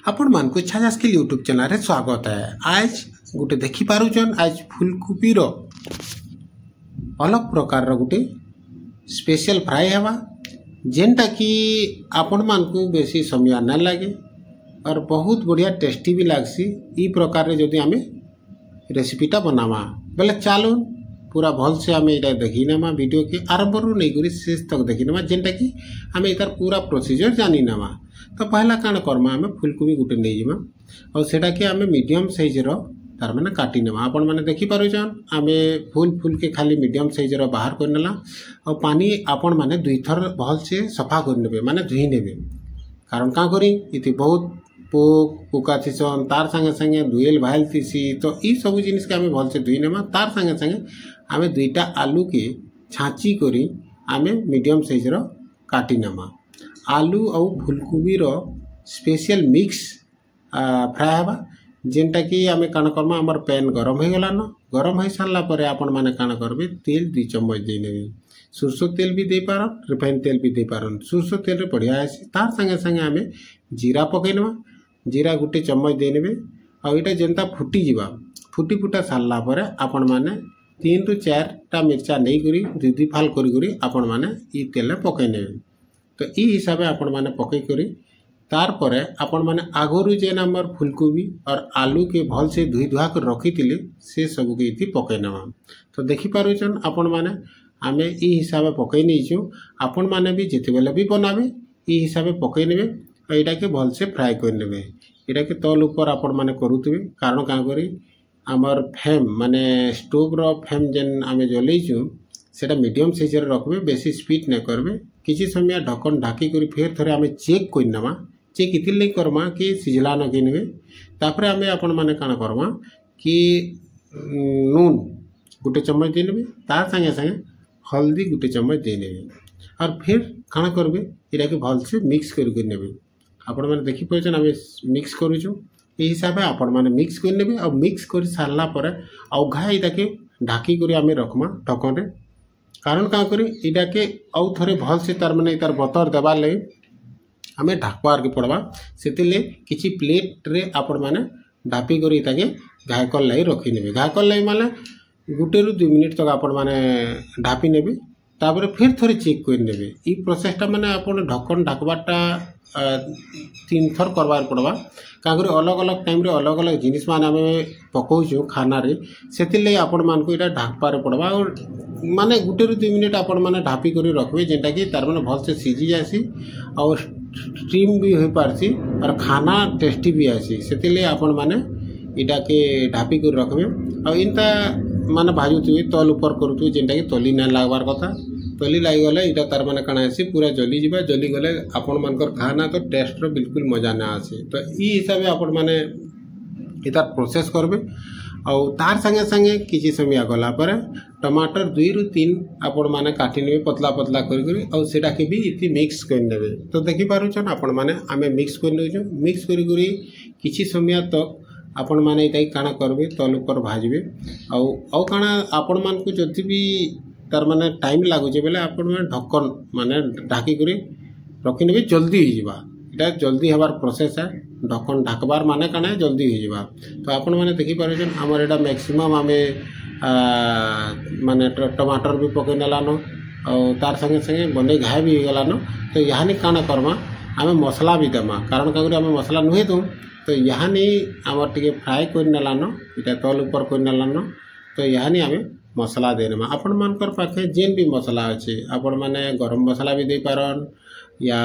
आपण मानक छाया skill YouTube channel रे स्वागत है। आज गोटे देखि पारुचन आज फूलकोबी रो अलग प्रकार रो गोटे स्पेशल फ्राई हेबा जेनटा कि आपण मानक बेसी समय ना लगे और बहुत बढ़िया टेस्टी भी लागसी। ई प्रकार रे जदि आमे रेसिपीटा बनावा बेले चालू पूरा भल से आमे इटा देखि नेमा वीडियो के आरंभ रु नै करी शेष तक देखि नेमा जेनटा कि आमे एकर पूरा प्रोसीजर जानि नेमा। तो पहला काण करमा आमे फूलकोबी गुटे नै जिमा और सेटा के आमे मीडियम साइज रो तार माने काटी नेमा। आपण माने देखि पारुछन आमे फूल के खाली मीडियम साइज रो बाहर कर नेला और पानी आपण माने दुई थर भल से सफा कर नेबे माने धुई नेबे। कारण का करी इति बहुत पोक पुका थिसन तार संगे संगे दुएल भाइल थिसी। तो ई सब जिनिस के आमे भल से धुई नेमा। तार संगे संगे आमे दुईटा आलू के छाची करी आमे मीडियम साइज रो काटी नेमा। आलू और फूलकोबी रो स्पेशल मिक्स फ्राई हेबा जेनटा कि आमे काण करमा हमर पैन गरम हो गला न। गरम हो सारला परे आपण माने काण करबे तेल 2 चम्मच दे नेबे। सरसों तेल भी दे पारन रिफाइन तेल भी दे पारन। सरसों तेल रे बढ़िया आसी। तार संगे संगे आमे जीरा पकेनवा। जीरा गुटे चम्मच दे नेबे और इटा जेनता फुटी जिबा फुटी फुटा सारला परे आपण माने 3 रु 4 टा मिर्चा नै करी दुई फाल करी करी आपण माने ई तेल पकै नेबे। तो ई हिसाब से आपण माने पकै करी तार परे आपण माने आगरु जेन हमर फूलकोबी और आलू के भल से धुई धुआ कर रखी थिले से सब के इति पकै नेमा। तो देखि पारुछन आपण माने आमे ई हिसाब से पकै नैछु। आपण माने भी जेते बेले भी बनाबे ई हिसाब से पकै नेबे और एटा के भल से फ्राई कर नेबे। एटा के तल ऊपर आपण माने करूथिबे कारण का करी हमर फ्लेम माने स्टोव रो फ्लेम जेन आमे जलैछु सेटा मीडियम साइज रे रखबे बेसी स्पीड नै करबे। किछि समय ढक्कन ढाकी करी फेर थरे आमे चेक कर नेमा। चेक इतिल नै करमा कि सिझला न किनबे। तापरे आमे आपण माने काना करमा कि नून गुटे चम्मच दे नेबे तार संगे संगे हल्दी गुटे चम्मच दे नेबे और फिर काना करबे एटा के भल से मिक्स करि नेबे। आपण माने देखि पछन आमे मिक्स करूछु ए हिसाबे आपण माने मिक्स कर नेबे और मिक्स करि सारला परे औघा एटा के ढाकी करी आमे रखमा ढक्कन रे। कारण का करी इटा के औ थरे भल से तार माने तार बतर देबा ले हमें ढाकबार के पड़वा सेतिले किछि प्लेट रे आपण माने ढापी करी ताके घायकल लाई रखि नेबे। घायकल लाई माने गुटे रु 2 मिनिट तक आपण माने ढापी नेबे तापर फिर थरे चेक कर नेबे। ई प्रोसेसटा माने आपण ढक्कन ढाकबाटा 3 थर करबार पड़वा। का करी अलग अलग टाइम रे अलग अलग जिनिस माने हमें पकोछु खाना रे सेतिले आपण मान को इटा ढाकबार पड़वा और माने गुटे रु 2 मिनिट आपण माने ढापी करी रखबे जेंटा कि तार माने भल से सिझी जासी और स्टीम भी हो पारसी और खाना टेस्टी भी आसी। सेतिले आपण माने इटा के ढापी कर रखबे और इनता माने भाजुथि तल ऊपर करूथि जेंटा कि तली ना लागबार कथा। तली लागि गले इटा तार माने काना आसी पूरा जली जिबा। जली गले आपण मानकर खाना तो टेस्ट रो बिल्कुल मजा ना आसी। तो ई हिसाब से आपण माने इता प्रोसेस करबे और तार संगे संगे किछि समय गला पर टमाटर 2 रु 3 आपण माने काटी नेबे पतला पतला करी करी और सेटा के भी इति मिक्स कर नेबे। तो देखि पारुछन आपण माने आमे मिक्स कर नेछु। मिक्स करी करी किछि समय तक आपण माने इटा काना करबे तल ऊपर भाजबे और काना आपण मान को जति भी तार माने टाइम लागु जे बेले आपण माने ढक्कन माने ढाकी करी रखि नेबे जल्दी हो जिबा। इटा जल्दी हबार प्रोसेस है। ढक्कन ढाकबार माने काना जल्दी हो जिबा। तो आपण माने देखि पारुछन हमर एटा मैक्सिमम आमे माने टमाटर भी पके नेलानो और तार संगे संगे बने घाय भी गला न। तो यानी काना करमा आमे मसला भी देमा कारण का आमे मसला नुहे दो। तो यानी आमर टिके फ्राई कर नेलानो इटा तल ऊपर कर नेलानो। तो यानी आमे मसला देनेमा। आपण मानकर पाखे जेन भी मसला अछि आपण माने गरम मसला भी दे पारन या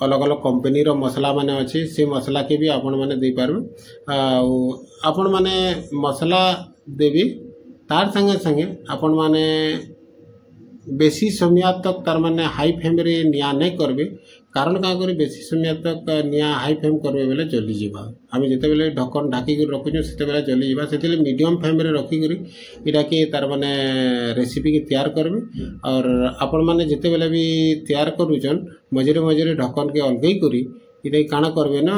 अलग अलग कंपनी रो मसला माने अछि से मसला के भी आपण माने दे पारबे। आपण माने मसला देबी तार संगे संगे आपण माने बेसी समय तक तार माने हाई फ्लेम रे निया नै करबे। कारण का करी बेसी समय तक निया हाई फ्लेम करबे बेले जली जिबा। आमे जते बेले ढक्कन ढाकी कर रखुछु सेते बेले जली जिबा। सेतेले मीडियम फ्लेम रे रखी करी इटा के तार माने रेसिपी के तैयार करबे और आपण माने जते बेले भी तैयार करूछन मझरे मझरे ढक्कन के अलगई करी इटा काना करबे ना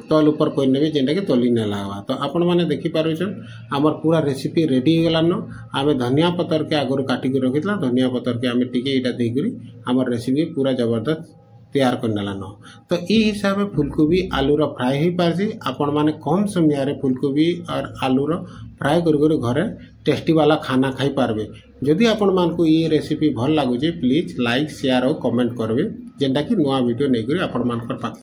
तल ऊपर कर नेबे जेंटा के तली ना लागबा। तो आपण माने देखि पारुछन हमर पूरा रेसिपी रेडी हो गलानो। आमे धनिया पत्तर के आगुर काटी के रखितला धनिया पत्तर के आमे टिके इटा देई करी हमर रेसिपी पूरा जबरदस्त तैयार कर नेलान। तो ये हिसाब से फुलकोबी आलूर फ्राए हो पारसी। आपण माने कम समय फुलकोबी और आलूर फ्राए कर घरे टेस्टी वाला खाना खाई पारबे। जदि आपण मानकु ये रेसिपी भल लागुचे प्लीज लाइक शेयर और कमेंट करबे जेनटा कि नुआ वीडियो नहीं करी आपण मानकर पाखे।